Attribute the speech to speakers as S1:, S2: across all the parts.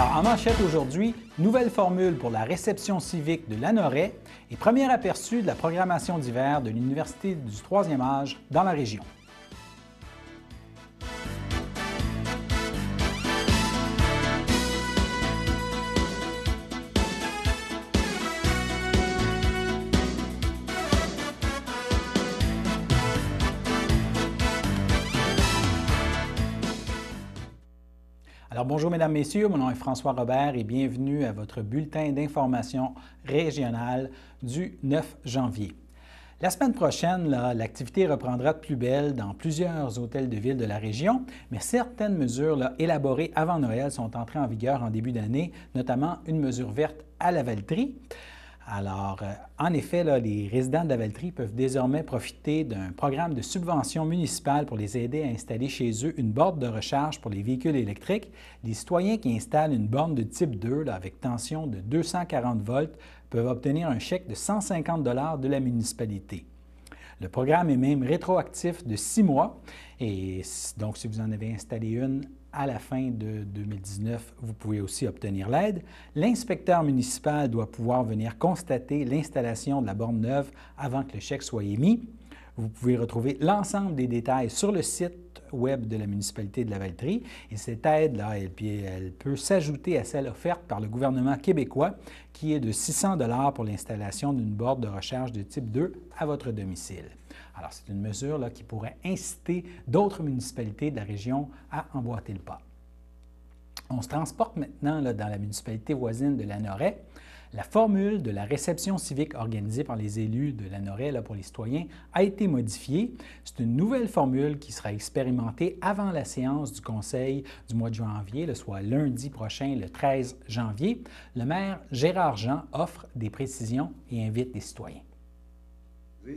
S1: Alors, en manchette aujourd'hui, nouvelle formule pour la réception civique de l'Anoret et premier aperçu de la programmation d'hiver de l'Université du troisième âge dans la région. Alors bonjour mesdames, messieurs, mon nom est François Robert et bienvenue à votre bulletin d'information régionale du 9 janvier. La semaine prochaine, l'activité reprendra de plus belle dans plusieurs hôtels de ville de la région, mais certaines mesures élaborées avant Noël sont entrées en vigueur en début d'année, notamment une mesure verte à Lavaltrie. Alors, en effet, les résidents de Lavaltrie peuvent désormais profiter d'un programme de subvention municipale pour les aider à installer chez eux une borne de recharge pour les véhicules électriques. Les citoyens qui installent une borne de type 2 avec tension de 240 volts peuvent obtenir un chèque de 150 $ de la municipalité. Le programme est même rétroactif de 6 mois et donc si vous en avez installé une à la fin de 2019, vous pouvez aussi obtenir l'aide. L'inspecteur municipal doit pouvoir venir constater l'installation de la borne neuve avant que le chèque soit émis. Vous pouvez retrouver l'ensemble des détails sur le site web de la municipalité de Lavaltrie. Et cette aide-là, elle peut s'ajouter à celle offerte par le gouvernement québécois, qui est de 600 $ pour l'installation d'une borne de recharge de type 2 à votre domicile. Alors, c'est une mesure qui pourrait inciter d'autres municipalités de la région à emboîter le pas. On se transporte maintenant dans la municipalité voisine de l'Anoret. La formule de la réception civique organisée par les élus de l'Anoret pour les citoyens a été modifiée. C'est une nouvelle formule qui sera expérimentée avant la séance du Conseil du mois de janvier, soit lundi prochain, le 13 janvier. Le maire Gérard Jean offre des précisions et invite les citoyens.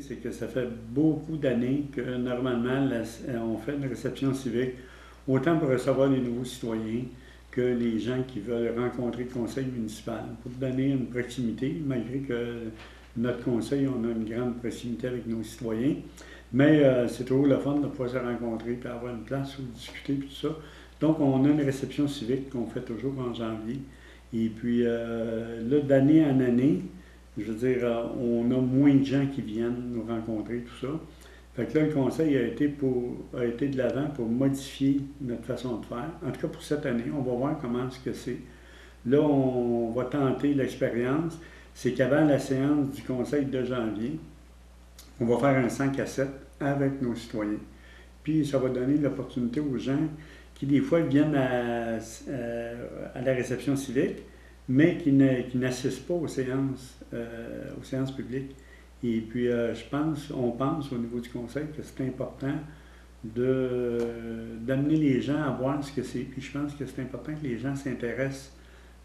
S2: C'est que ça fait beaucoup d'années que normalement on fait une réception civique, autant pour recevoir les nouveaux citoyens que les gens qui veulent rencontrer le conseil municipal, pour donner une proximité, malgré que notre conseil, on a une grande proximité avec nos citoyens. Mais c'est toujours le fun de pouvoir se rencontrer et avoir une place où discuter et tout ça. Donc, on a une réception civique qu'on fait toujours en janvier. Et puis, là, d'année en année, je veux dire, on a moins de gens qui viennent nous rencontrer, tout ça. Fait que là, le conseil a été de l'avant pour modifier notre façon de faire. En tout cas, pour cette année, on va voir comment est-ce que c'est. Là, on va tenter l'expérience. C'est qu'avant la séance du conseil de janvier, on va faire un 5 à 7 avec nos citoyens. Puis, ça va donner l'opportunité aux gens qui, des fois, viennent à la réception civique, mais qui n'assistent pas aux séances publiques. Et puis, on pense au niveau du conseil que c'est important d'amener les gens à voir ce que c'est. Puis je pense que c'est important que les gens s'intéressent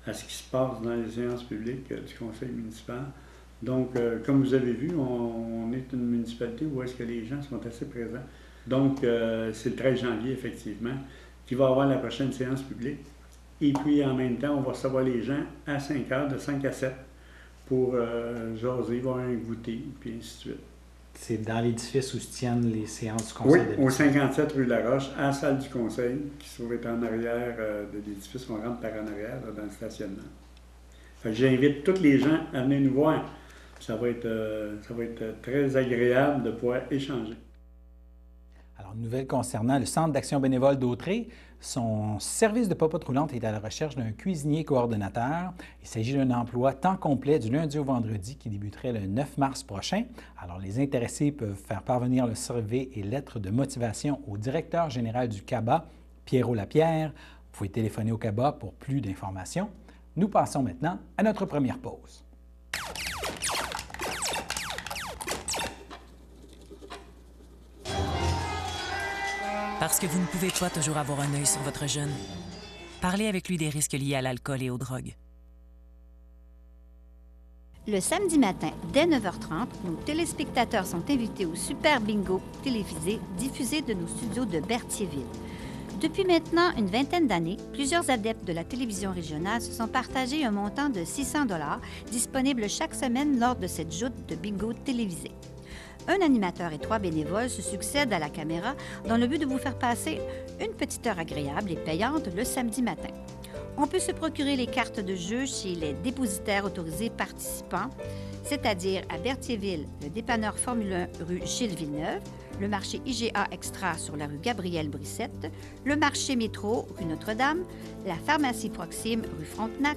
S2: à ce qui se passe dans les séances publiques du conseil municipal. Donc, comme vous avez vu, on est une municipalité où est-ce que les gens sont assez présents. Donc, c'est le 13 janvier, effectivement, qu'il va y avoir la prochaine séance publique. Et puis, en même temps, on va recevoir les gens à 5 heures, de 5 à 7, pour jaser, voir un goûter, puis ainsi de suite.
S1: C'est dans l'édifice où se tiennent les séances du conseil?
S2: Oui, au 57 rue Laroche, à la salle du conseil, qui se trouve être en arrière de l'édifice. On rentre par en arrière, dans le stationnement. Fait que j'invite tous les gens à venir nous voir. Ça va être très agréable de pouvoir échanger.
S1: Alors, une nouvelle concernant le Centre d'action bénévole d'Autrey. Son service de popote roulante est à la recherche d'un cuisinier coordonnateur. Il s'agit d'un emploi temps complet du lundi au vendredi qui débuterait le 9 mars prochain. Alors, les intéressés peuvent faire parvenir le CV et lettre de motivation au directeur général du CABA, Pierrot Lapierre. Vous pouvez téléphoner au CABA pour plus d'informations. Nous passons maintenant à notre première pause.
S3: Parce que vous ne pouvez pas toujours avoir un œil sur votre jeune. Parlez avec lui des risques liés à l'alcool et aux drogues.
S4: Le samedi matin, dès 9h30, nos téléspectateurs sont invités au Super Bingo télévisé diffusé de nos studios de Berthierville. Depuis maintenant une vingtaine d'années, plusieurs adeptes de la télévision régionale se sont partagés un montant de 600 $ disponible chaque semaine lors de cette joute de bingo télévisé. Un animateur et 3 bénévoles se succèdent à la caméra dans le but de vous faire passer une petite heure agréable et payante le samedi matin. On peut se procurer les cartes de jeu chez les dépositaires autorisés participants, c'est-à-dire à Berthierville, le dépanneur Formule 1 rue Gilles Villeneuve, le marché IGA Extra sur la rue Gabrielle-Brissette, le marché Métro rue Notre-Dame, la pharmacie Proxime rue Frontenac,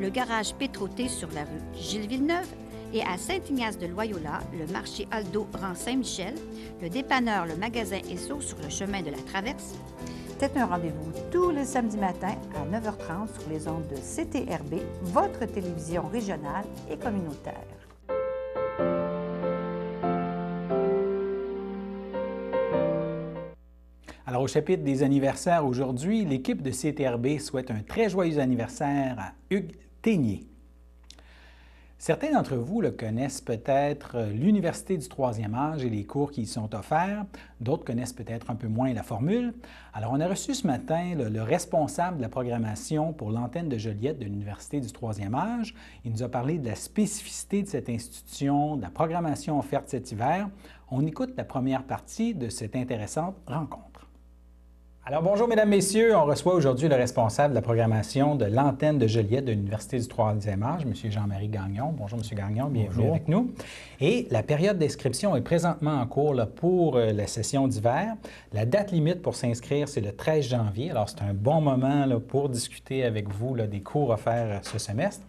S4: le garage Pétroté sur la rue Gilles Villeneuve et à Saint-Ignace-de-Loyola, le marché Aldo rang Saint-Michel, le dépanneur Le Magasin Esso sur le chemin de la Traverse. C'est un rendez-vous tous les samedis matins à 9h30 sur les ondes de CTRB, votre télévision régionale et communautaire.
S1: Alors, au chapitre des anniversaires aujourd'hui, l'équipe de CTRB souhaite un très joyeux anniversaire à Hugues Ténier. Certains d'entre vous connaissent peut-être l'Université du troisième âge et les cours qui y sont offerts. D'autres connaissent peut-être un peu moins la formule. Alors, on a reçu ce matin le responsable de la programmation pour l'antenne de Joliette de l'Université du troisième âge. Il nous a parlé de la spécificité de cette institution, de la programmation offerte cet hiver. On écoute la première partie de cette intéressante rencontre. Alors, bonjour, Mesdames, Messieurs. On reçoit aujourd'hui le responsable de la programmation de l'antenne de Joliette de l'Université du troisième âge, M. Jean-Marie Gagnon. Bonjour, M. Gagnon. Bienvenue avec nous. Et la période d'inscription est présentement en cours pour la session d'hiver. La date limite pour s'inscrire, c'est le 13 janvier. Alors, c'est un bon moment pour discuter avec vous des cours offerts ce semestre.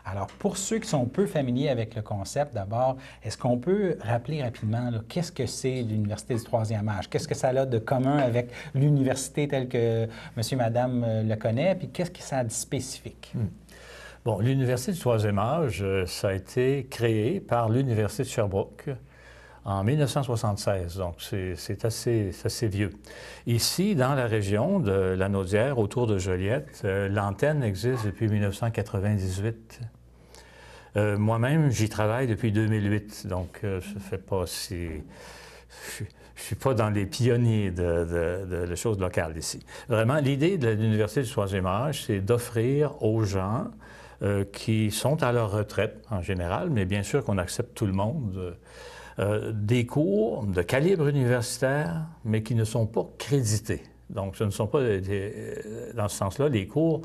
S1: Alors, pour ceux qui sont peu familiers avec le concept, d'abord, est-ce qu'on peut rappeler rapidement qu'est-ce que c'est l'Université du troisième âge? Qu'est-ce que ça a de commun avec l'université telle que monsieur, madame le connaît? Puis qu'est-ce que ça a de spécifique?
S5: Bon, l'Université du troisième âge, ça a été créé par l'Université de Sherbrooke en 1976, donc c'est assez vieux. Ici, dans la région de la Naudière, autour de Joliette, l'antenne existe depuis 1998. Moi-même, j'y travaille depuis 2008, donc ça fait pas si... Je ne suis pas dans les pionniers de choses locales ici. Vraiment, l'idée de l'Université du troisième âge, c'est d'offrir aux gens qui sont à leur retraite, en général, mais bien sûr qu'on accepte tout le monde, des cours de calibre universitaire, mais qui ne sont pas crédités. Donc, ce ne sont pas, dans ce sens-là, les cours,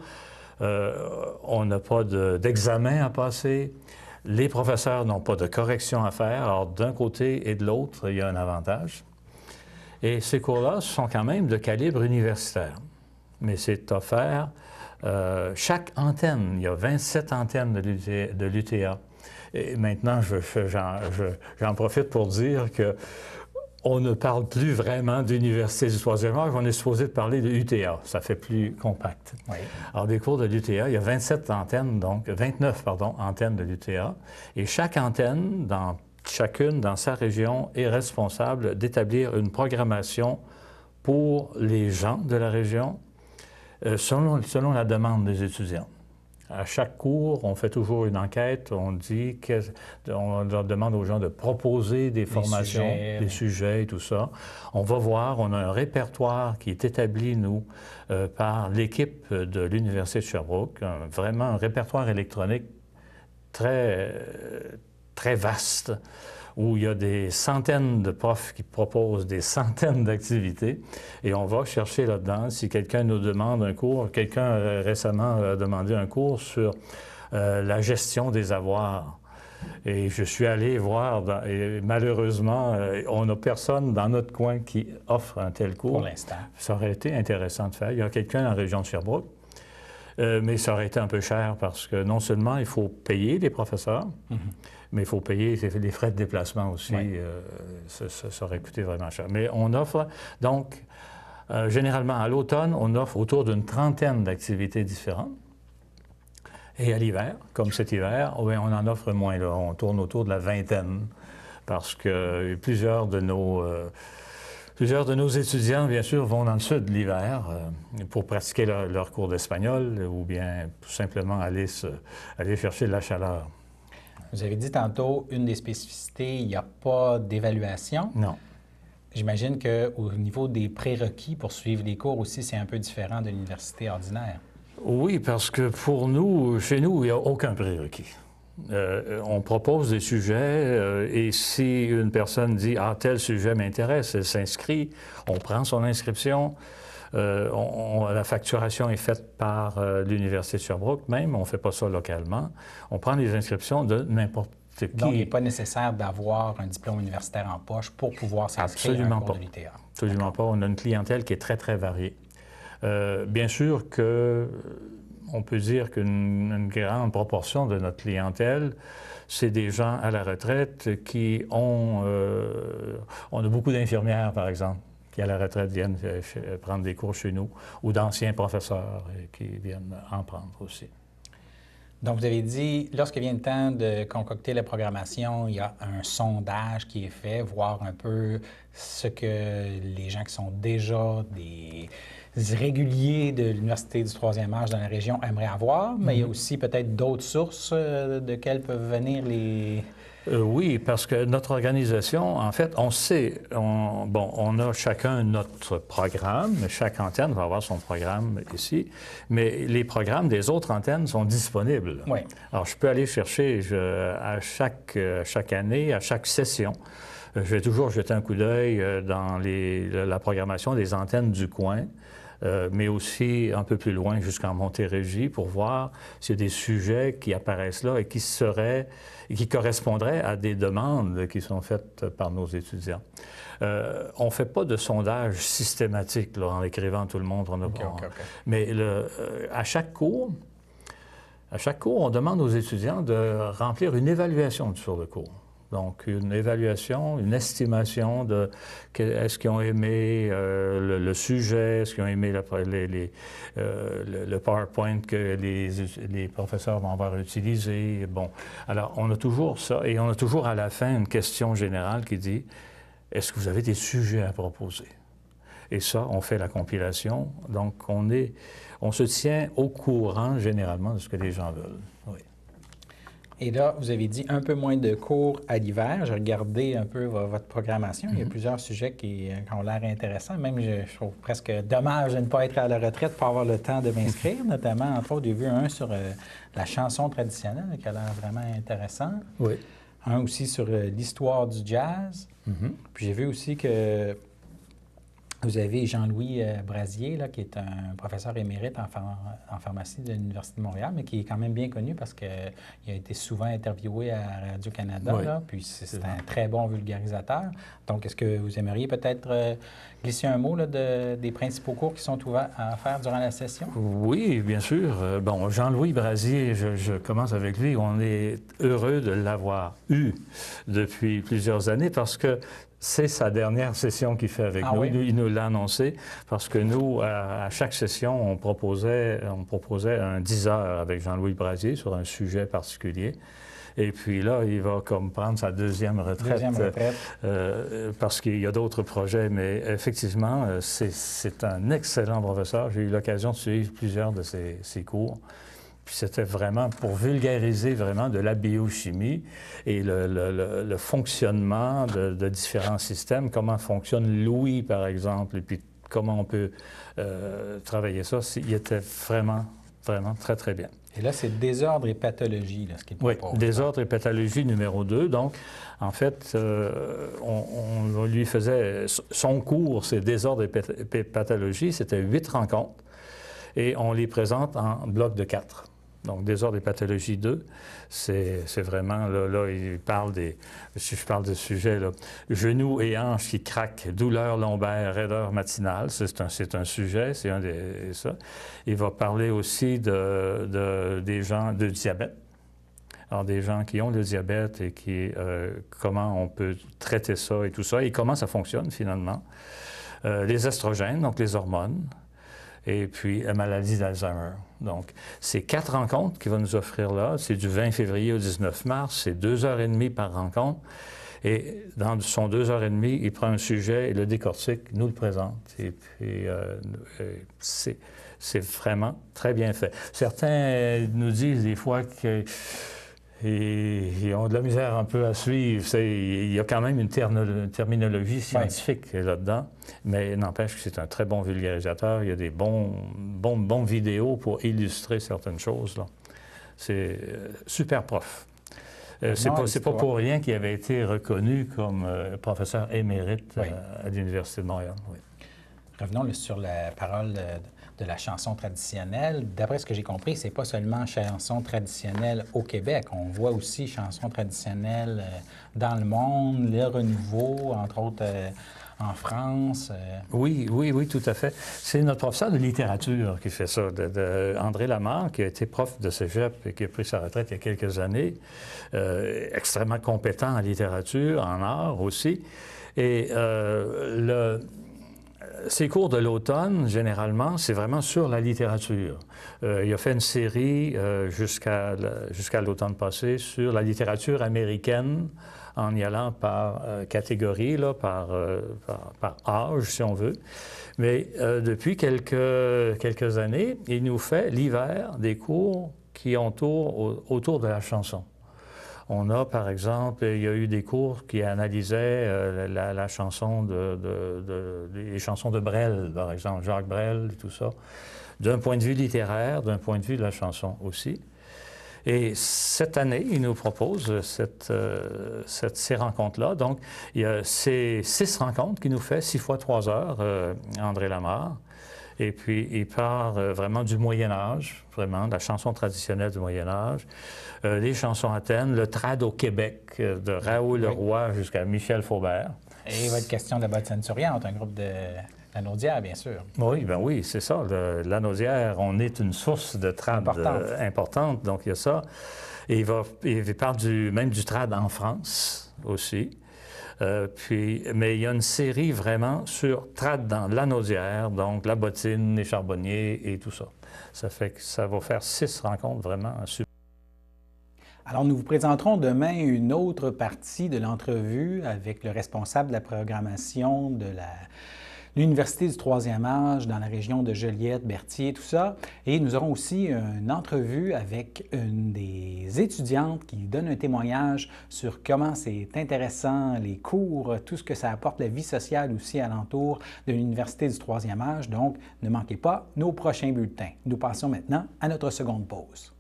S5: on n'a pas d'examen à passer, les professeurs n'ont pas de correction à faire. Alors, d'un côté et de l'autre, il y a un avantage. Et ces cours-là sont quand même de calibre universitaire. Mais c'est offert chaque antenne. Il y a 27 antennes de l'UTA. Et maintenant, j'en profite pour dire que on ne parle plus vraiment d'Université du troisième âge, on est supposé parler de UTA. Ça fait plus compact.
S1: Oui.
S5: Alors, des cours de l'UTA, il y a 29 antennes de l'UTA. Et chaque antenne, chacune dans sa région, est responsable d'établir une programmation pour les gens de la région selon la demande des étudiants. À chaque cours, on fait toujours une enquête, on leur demande aux gens de proposer des formations, des sujets et tout ça. On va voir, on a un répertoire qui est établi, nous, par l'équipe de l'Université de Sherbrooke, vraiment un répertoire électronique très, très vaste, où il y a des centaines de profs qui proposent des centaines d'activités, et on va chercher là-dedans. Si quelqu'un nous demande un cours, quelqu'un récemment a demandé un cours sur la gestion des avoirs. Et je suis allé voir, et malheureusement, on n'a personne dans notre coin qui offre un tel cours.
S1: Pour l'instant.
S5: Ça aurait été intéressant de faire. Il y a quelqu'un dans la région de Sherbrooke, mais ça aurait été un peu cher parce que non seulement il faut payer les professeurs, mais il faut payer les frais de déplacement aussi. Oui. Ça aurait coûté vraiment cher. Mais on offre, donc, généralement à l'automne, on offre autour d'une trentaine d'activités différentes. Et à l'hiver, comme cet hiver, on en offre moins. Là. On tourne autour de la vingtaine parce que plusieurs de nos étudiants, bien sûr, vont dans le sud l'hiver pour pratiquer leur cours d'espagnol ou bien tout simplement aller chercher de la chaleur.
S1: Vous avez dit tantôt, une des spécificités, il n'y a pas d'évaluation.
S5: Non.
S1: J'imagine qu'au niveau des prérequis pour suivre les cours aussi, c'est un peu différent de l'université ordinaire.
S5: Oui, parce que pour nous, chez nous, il n'y a aucun prérequis. On propose des sujets et si une personne dit « Ah, tel sujet m'intéresse », elle s'inscrit, on prend son inscription. La facturation est faite par l'Université de Sherbrooke même, on ne fait pas ça localement. On prend les inscriptions de n'importe qui.
S1: Donc, il n'est pas nécessaire d'avoir un diplôme universitaire en poche pour pouvoir s'inscrire à un cours de l'UTA.
S5: Absolument pas. On a une clientèle qui est très, très variée. Bien sûr que on peut dire qu'une grande proportion de notre clientèle, c'est des gens à la retraite qui ont... on a beaucoup d'infirmières, par exemple, qui à la retraite viennent prendre des cours chez nous, ou d'anciens professeurs qui viennent en prendre aussi.
S1: Donc, vous avez dit, lorsque vient le temps de concocter la programmation, il y a un sondage qui est fait, voir un peu ce que les gens qui sont déjà des réguliers de l'Université du troisième âge dans la région aimeraient avoir, mais il y a aussi peut-être d'autres sources de quelles peuvent venir les...
S5: Oui, parce que notre organisation, en fait, on sait, on a chacun notre programme, chaque antenne va avoir son programme ici, mais les programmes des autres antennes sont disponibles.
S1: Oui.
S5: Alors, je peux aller chercher à chaque année, à chaque session, je vais toujours jeter un coup d'œil dans la programmation des antennes du coin, mais aussi un peu plus loin jusqu'en Montérégie pour voir s'il y a des sujets qui apparaissent là et qui correspondraient à des demandes qui sont faites par nos étudiants. On ne fait pas de sondage systématique là, en écrivant tout le monde. Okay. Mais à chaque cours, on demande aux étudiants de remplir une évaluation sur le cours. Donc, une évaluation, une estimation de est-ce qu'ils ont aimé le sujet, est-ce qu'ils ont aimé le PowerPoint que les professeurs vont avoir utilisé. Bon, alors, on a toujours ça et on a toujours à la fin une question générale qui dit « Est-ce que vous avez des sujets à proposer? » Et ça, on fait la compilation. Donc, on se tient au courant généralement de ce que les gens veulent. Oui.
S1: Et là, vous avez dit un peu moins de cours à l'hiver. J'ai regardé un peu votre programmation. Il y a plusieurs sujets qui ont l'air intéressants. Même, je trouve presque dommage de ne pas être à la retraite pour avoir le temps de m'inscrire. Notamment, entre autres, j'ai vu un sur la chanson traditionnelle qui a l'air vraiment intéressant.
S5: Oui.
S1: Un aussi sur l'histoire du jazz. Puis j'ai vu aussi que vous avez Jean-Louis Brasier, là, qui est un professeur émérite en pharmacie de l'Université de Montréal, mais qui est quand même bien connu parce qu'il a été souvent interviewé à Radio-Canada,
S5: oui,
S1: là, puis c'est un très bon vulgarisateur. Donc, est-ce que vous aimeriez peut-être glisser un mot là, des principaux cours qui sont ouverts à faire durant la session?
S5: Oui, bien sûr. Bon, Jean-Louis Brasier, je commence avec lui. On est heureux de l'avoir eu depuis plusieurs années parce que c'est sa dernière session qu'il fait avec nous.
S1: Oui?
S5: Il nous l'a annoncé parce que nous, à chaque session, on proposait un 10 heures avec Jean-Louis Brasier sur un sujet particulier. Et puis là, il va comme prendre sa deuxième retraite. Parce qu'il y a d'autres projets. Mais effectivement, c'est un excellent professeur. J'ai eu l'occasion de suivre plusieurs de ses cours. Puis c'était vraiment pour vulgariser vraiment de la biochimie et le fonctionnement de différents systèmes, comment fonctionne l'ouïe, par exemple, et puis comment on peut travailler ça. Il était vraiment très, très bien.
S1: Et là, c'est désordre et pathologie, là, ce qu'il propose.
S5: Oui, désordre et pathologie numéro 2. Donc, en fait, on lui faisait... Son cours, c'est désordre et pathologie, c'était 8 rencontres. Et on les présente en bloc de 4. Donc, désordre et pathologie 2, c'est vraiment, là, il parle si je parle de sujet, là, genoux et hanches qui craquent, douleur lombaire, raideur matinale, c'est un sujet, c'est un des ça. Il va parler aussi des gens de diabète. Alors, des gens qui ont le diabète et comment on peut traiter ça et tout ça, et comment ça fonctionne finalement. Les estrogènes, donc les hormones. Et puis la maladie d'Alzheimer. Donc, c'est 4 rencontres qu'il va nous offrir là. C'est du 20 février au 19 mars. C'est 2h30 par rencontre. Et dans son 2h30, il prend un sujet et le décortique, nous le présente. Et puis, c'est vraiment très bien fait. Certains nous disent des fois que... ils ont de la misère un peu à suivre. Il y a quand même une terminologie scientifique là-dedans, mais n'empêche que c'est un très bon vulgarisateur. Il y a des bons vidéos pour illustrer certaines choses. C'est super prof. C'est pas pour rien qu'il avait été reconnu comme professeur émérite à l'Université de Montréal. Oui.
S1: Revenons là, sur la parole de la chanson traditionnelle. D'après ce que j'ai compris, c'est pas seulement chanson traditionnelle au Québec. On voit aussi chansons traditionnelles dans le monde, le renouveau, entre autres en France.
S5: Oui, tout à fait. C'est notre professeur de littérature qui fait ça, André Lamarre, qui a été prof de cégep et qui a pris sa retraite il y a quelques années, extrêmement compétent en littérature, en art aussi. Et ces cours de l'automne, généralement, c'est vraiment sur la littérature. Il a fait une série jusqu'à l'automne passé sur la littérature américaine, en y allant par catégorie, là, par âge, si on veut. Mais depuis quelques années, il nous fait l'hiver des cours qui entourent autour de la chanson. On a, par exemple, il y a eu des cours qui analysaient la chanson les chansons de Brel, par exemple, Jacques Brel et tout ça, d'un point de vue littéraire, d'un point de vue de la chanson aussi. Et cette année, il nous propose ces rencontres-là. Donc, il y a ces 6 rencontres qu'il nous fait, 6 fois 3 heures, André Lamarre. Et puis, il part vraiment du Moyen-Âge, vraiment, de la chanson traditionnelle du Moyen-Âge, les chansons athènes, le trad au Québec, de Raoul Leroy jusqu'à Michel Faubert.
S1: Et il va être question de la bottine souriante, un groupe de Lanaudière, bien sûr.
S5: Oui, bien oui, c'est ça. Lanaudière, on est une source de trad importante, donc il y a ça. Et il parle même du trad en France aussi. Mais il y a une série vraiment sur trad dans Lanaudière, donc la bottine, les charbonniers et tout ça. Ça fait que ça va faire 6 rencontres vraiment super.
S1: Alors, nous vous présenterons demain une autre partie de l'entrevue avec le responsable de la programmation de l'Université du troisième âge dans la région de Joliette, Berthier, tout ça. Et nous aurons aussi une entrevue avec une des étudiantes qui donne un témoignage sur comment c'est intéressant, les cours, tout ce que ça apporte, la vie sociale aussi alentour de l'Université du troisième âge. Donc, ne manquez pas nos prochains bulletins. Nous passons maintenant à notre seconde pause.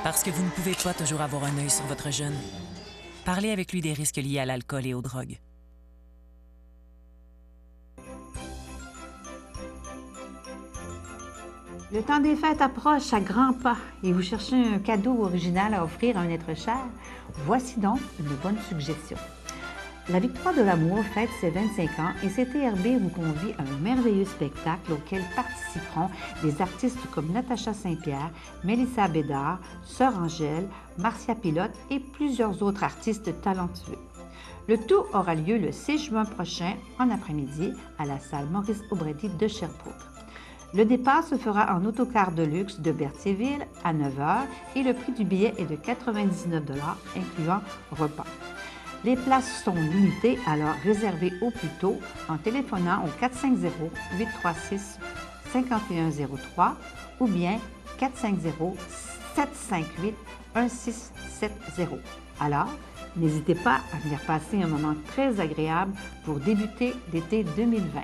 S3: Parce que vous ne pouvez pas toujours avoir un œil sur votre jeune. Parlez avec lui des risques liés à l'alcool et aux drogues.
S4: Le temps des fêtes approche à grands pas et vous cherchez un cadeau original à offrir à un être cher? Voici donc une bonne suggestion. La Victoire de l'amour fête ses 25 ans et CTRB vous convie à un merveilleux spectacle auquel participeront des artistes comme Natacha Saint-Pierre, Mélissa Bédard, Sœur Angèle, Marcia Pilote et plusieurs autres artistes talentueux. Le tout aura lieu le 6 juin prochain en après-midi à la salle Maurice-Aubry de Sherbrooke. Le départ se fera en autocar de luxe de Berthierville à 9 h et le prix du billet est de 99 $ incluant repas. Les places sont limitées, alors réservez au plus tôt en téléphonant au 450-836-5103 ou bien 450-758-1670. Alors, n'hésitez pas à venir passer un moment très agréable pour débuter l'été 2020.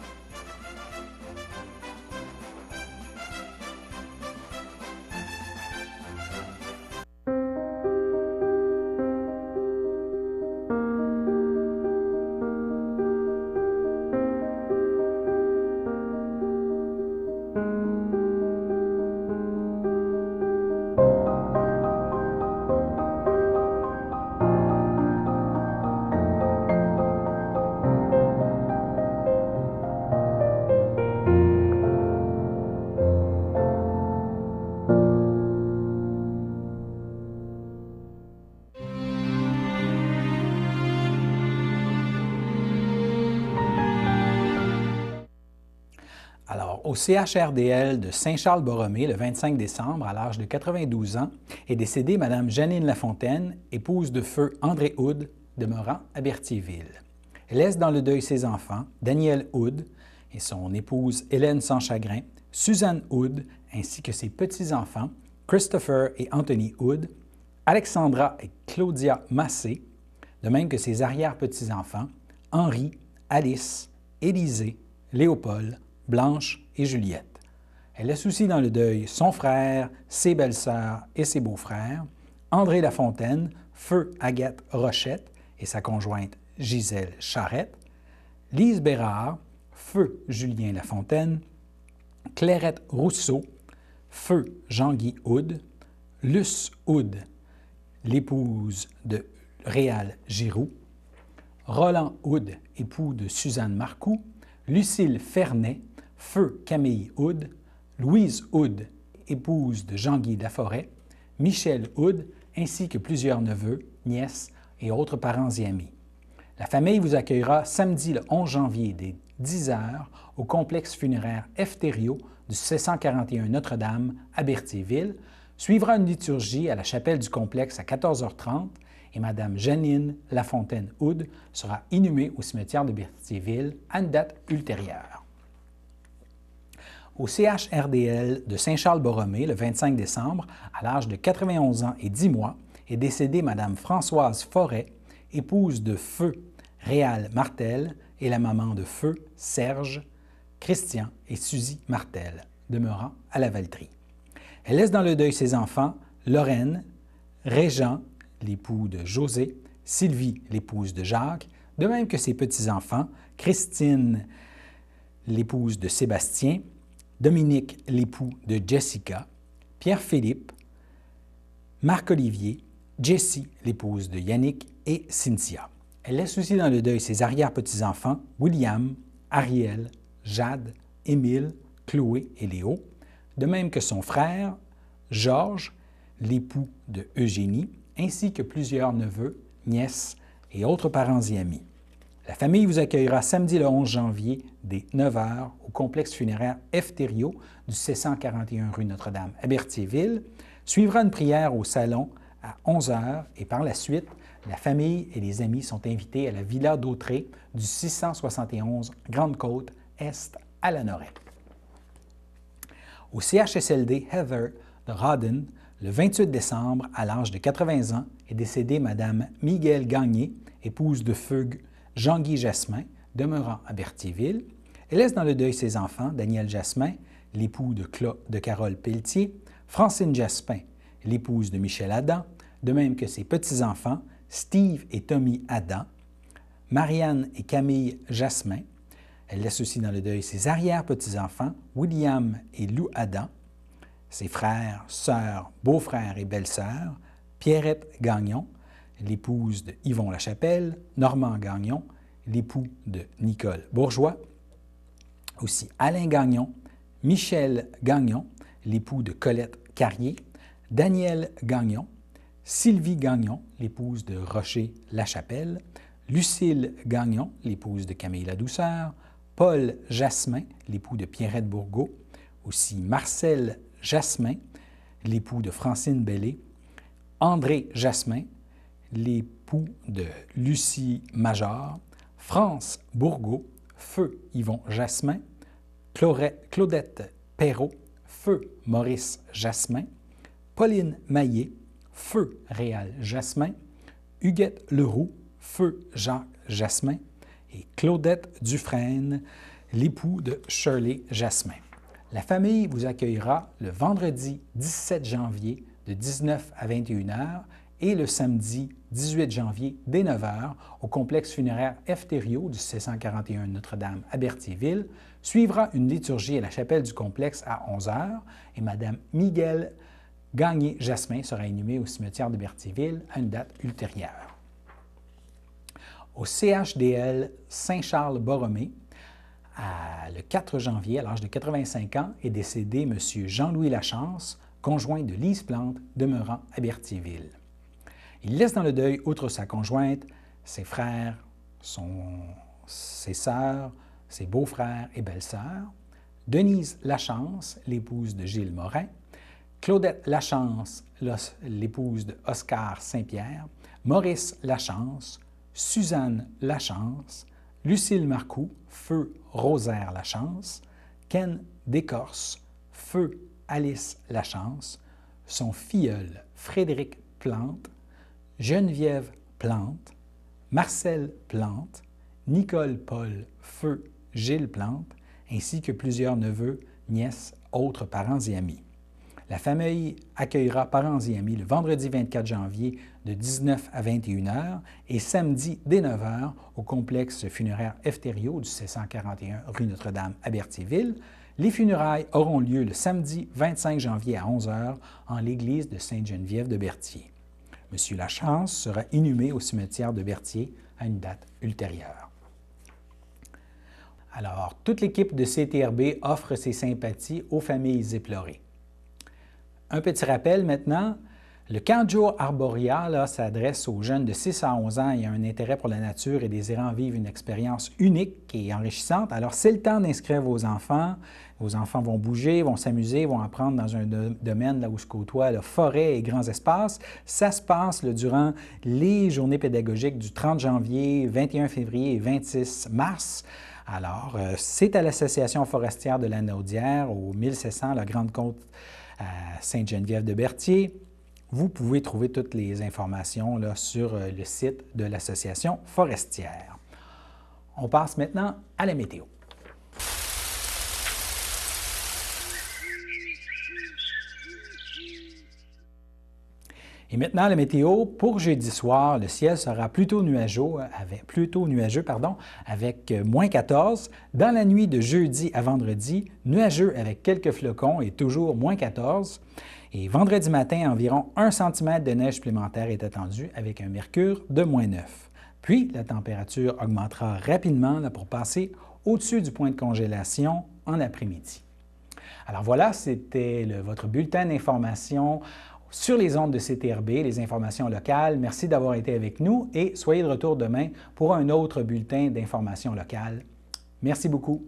S1: Au CHRDL de Saint-Charles-Borromée, le 25 décembre, à l'âge de 92 ans, est décédée Mme Janine Lafontaine, épouse de feu André Houd, demeurant à Berthierville. Elle laisse dans le deuil ses enfants, Daniel Houd et son épouse Hélène Sanschagrin, Suzanne Houd, ainsi que ses petits-enfants, Christopher et Anthony Houd, Alexandra et Claudia Massé, de même que ses arrière-petits-enfants, Henri, Alice, Élisée, Léopold, Blanche et Juliette. Elle laisse aussi dans le deuil son frère, ses belles-sœurs et ses beaux-frères, André Lafontaine, feu Agathe Rochette et sa conjointe Gisèle Charette, Lise Bérard, feu Julien Lafontaine, Clairette Rousseau, feu Jean-Guy Houde, Luce Houde, l'épouse de Réal Giroux, Roland Houde, époux de Suzanne Marcoux, Lucille Fernet, feu Camille Houde, Louise Houde, épouse de Jean-Guy Laforêt, Michel Houde, ainsi que plusieurs neveux, nièces et autres parents et amis. La famille vous accueillera samedi le 11 janvier dès 10 h au complexe funéraire Eftério du 641 Notre-Dame à Berthierville. Suivra une liturgie à la chapelle du complexe à 14h30 et Mme Janine Lafontaine Houde sera inhumée au cimetière de Berthierville à une date ultérieure. Au CHRDL de Saint-Charles-Borromée, le 25 décembre, à l'âge de 91 ans et 10 mois, est décédée Mme Françoise Forêt, épouse de feu Réal Martel et la maman de feu Serge, Christian et Suzy Martel, demeurant à la Valtrie. Elle laisse dans le deuil ses enfants Lorraine, Régent, l'époux de José, Sylvie, l'épouse de Jacques, de même que ses petits-enfants, Christine, l'épouse de Sébastien, Dominique, l'époux de Jessica, Pierre-Philippe, Marc-Olivier, Jessie, l'épouse de Yannick, et Cynthia. Elle laisse aussi dans le deuil ses arrière-petits-enfants, William, Ariel, Jade, Émile, Chloé et Léo, de même que son frère, Georges, l'époux de Eugénie, ainsi que plusieurs neveux, nièces et autres parents et amis. La famille vous accueillera samedi le 11 janvier dès 9 h au complexe funéraire Eftério du 641 rue Notre-Dame à Berthierville. Suivra une prière au salon à 11 h et par la suite, la famille et les amis sont invités à la Villa d'Autré du 671 Grande-Côte Est à Lanoret. Au CHSLD Heather de Rawdon, le 28 décembre, à l'âge de 80 ans, est décédée Mme Miguel Gagné, épouse de feu Jean-Guy Jasmin, demeurant à Berthierville. Elle laisse dans le deuil ses enfants, Daniel Jasmin, l'époux de Carole Pelletier, Francine Jasmin, l'épouse de Michel Adam, de même que ses petits-enfants, Steve et Tommy Adam, Marianne et Camille Jasmin. Elle laisse aussi dans le deuil ses arrière-petits-enfants, William et Lou Adam, ses frères, sœurs, beaux-frères et belles-sœurs, Pierrette Gagnon, l'épouse de Yvon Lachapelle, Normand Gagnon, l'époux de Nicole Bourgeois, aussi Alain Gagnon, Michel Gagnon, l'époux de Colette Carrier, Daniel Gagnon, Sylvie Gagnon, l'épouse de Rocher Lachapelle, Lucille Gagnon, l'épouse de Camille Ladouceur, Paul Jasmin, l'époux de Pierrette Bourgault, aussi Marcel Jasmin, l'époux de Francine Bellé, André Jasmin, l'époux de Lucie Major, France Bourgault, feu Yvon Jasmin, Claudette Perrault, feu Maurice Jasmin, Pauline Maillet, feu Réal Jasmin, Huguette Leroux, feu Jacques Jasmin, et Claudette Dufresne, l'époux de Shirley Jasmin. La famille vous accueillera le vendredi 17 janvier de 19 à 21 h et le samedi 18 janvier dès 9 h au complexe funéraire Eftério du 641 Notre-Dame à Berthierville. Suivra une liturgie à la chapelle du complexe à 11 h et Mme Miguel Gagné-Jasmin sera inhumée au cimetière de Berthierville à une date ultérieure. Au CHDL Saint-Charles-Borromée, le 4 janvier, à l'âge de 85 ans, est décédé M. Jean-Louis Lachance, conjoint de Lise Plante, demeurant à Berthierville. Il laisse dans le deuil, outre sa conjointe, ses frères, ses sœurs, ses beaux-frères et belles-sœurs, Denise Lachance, l'épouse de Gilles Morin, Claudette Lachance, l'épouse de Oscar Saint-Pierre, Maurice Lachance, Suzanne Lachance, Lucille Marcoux, feu Rosaire Lachance, Ken Descorses, feu Alice Lachance, son filleul Frédéric Plante, Geneviève Plante, Marcel Plante, Nicole Paul, feu Gilles Plante, ainsi que plusieurs neveux, nièces, autres parents et amis. La famille accueillera parents et amis le vendredi 24 janvier de 19 à 21 h et samedi dès 9 h au complexe funéraire Efterio du 641 rue Notre-Dame à Berthierville. Les funérailles auront lieu le samedi 25 janvier à 11 h en l'église de Sainte-Geneviève de Berthier. M. Lachance sera inhumé au cimetière de Berthier à une date ultérieure. Alors, toute l'équipe de CTRB offre ses sympathies aux familles éplorées. Un petit rappel maintenant, le camp Joe Arboria s'adresse aux jeunes de 6 à 11 ans ayant un intérêt pour la nature et désirant vivre une expérience unique et enrichissante. Alors, c'est le temps d'inscrire vos enfants. Vos enfants vont bouger, vont s'amuser, vont apprendre dans un domaine là où se côtoient la forêt et grands espaces. Ça se passe durant les journées pédagogiques du 30 janvier, 21 février et 26 mars. Alors, c'est à l'Association forestière de la Naudière, au 1700, la Grande-Côte à Sainte-Geneviève de Berthier. Vous pouvez trouver toutes les informations sur le site de l'Association forestière. On passe maintenant à la météo. Et maintenant, la météo, pour jeudi soir, le ciel sera plutôt nuageux, avec moins 14. Dans la nuit de jeudi à vendredi, nuageux avec quelques flocons et toujours moins 14. Et vendredi matin, environ 1 cm de neige supplémentaire est attendu avec un mercure de moins 9. Puis, la température augmentera rapidement pour passer au-dessus du point de congélation en après-midi. Alors voilà, c'était votre bulletin d'information sur les ondes de CTRB, les informations locales. Merci d'avoir été avec nous et soyez de retour demain pour un autre bulletin d'information locale. Merci beaucoup.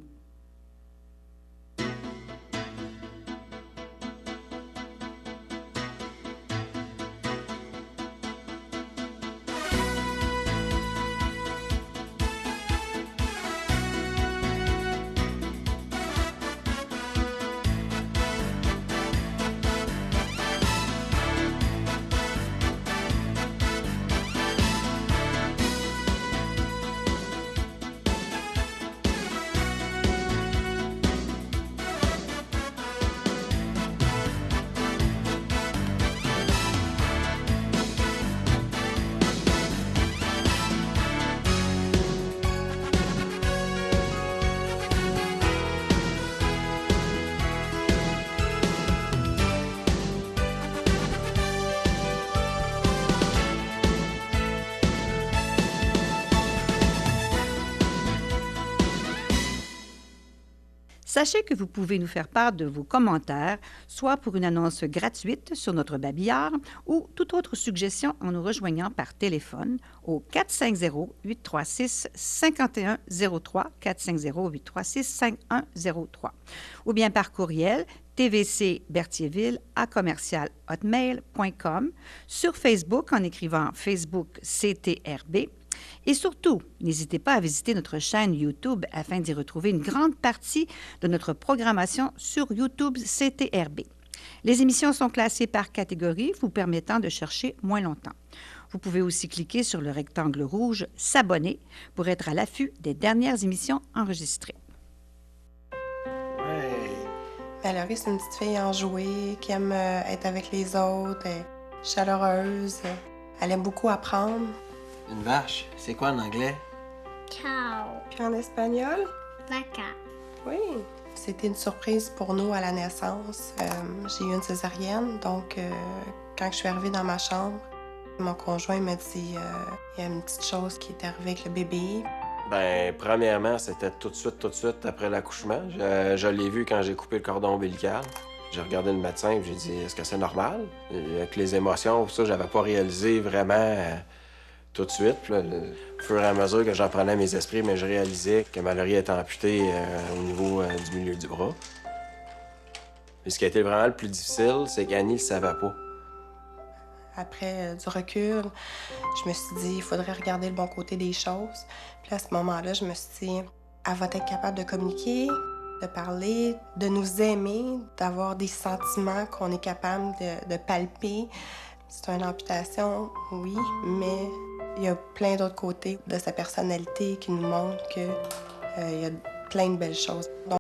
S4: Sachez que vous pouvez nous faire part de vos commentaires, soit pour une annonce gratuite sur notre babillard ou toute autre suggestion en nous rejoignant par téléphone au 450-836-5103, 450-836-5103, ou bien par courriel tvcberthierville@hotmail.com, sur Facebook en écrivant Facebook CTRB. Et surtout, n'hésitez pas à visiter notre chaîne YouTube afin d'y retrouver une grande partie de notre programmation sur YouTube CTRB. Les émissions sont classées par catégorie, vous permettant de chercher moins longtemps. Vous pouvez aussi cliquer sur le rectangle rouge « S'abonner » pour être à l'affût des dernières émissions enregistrées.
S6: Valérie, c'est une petite fille enjouée qui aime être avec les autres, elle est chaleureuse, elle aime beaucoup apprendre.
S7: Une vache, c'est quoi en anglais?
S8: Cow.
S6: Puis en espagnol?
S8: Vaca.
S6: Oui. C'était une surprise pour nous à la naissance. J'ai eu une césarienne, donc quand je suis arrivée dans ma chambre, mon conjoint m'a dit il y a une petite chose qui est arrivée avec le bébé.
S7: Ben, premièrement, c'était tout de suite après l'accouchement. Je l'ai vu quand j'ai coupé le cordon ombilical. J'ai regardé le médecin et j'ai dit, est-ce que c'est normal? Et avec les émotions, ça, j'avais pas réalisé vraiment tout de suite. Puis là, au fur et à mesure que j'en prenais mes esprits, mais je réalisais que Mallory était amputée au niveau du milieu du bras. Et ce qui a été vraiment le plus difficile, c'est qu'Annie le savait pas.
S6: Après du recul, je me suis dit, il faudrait regarder le bon côté des choses. Puis à ce moment-là, je me suis dit, elle va être capable de communiquer, de parler, de nous aimer, d'avoir des sentiments qu'on est capable de palper. C'est une amputation, oui, mais il y a plein d'autres côtés de sa personnalité qui nous montrent qu'il y a plein de belles choses. Donc,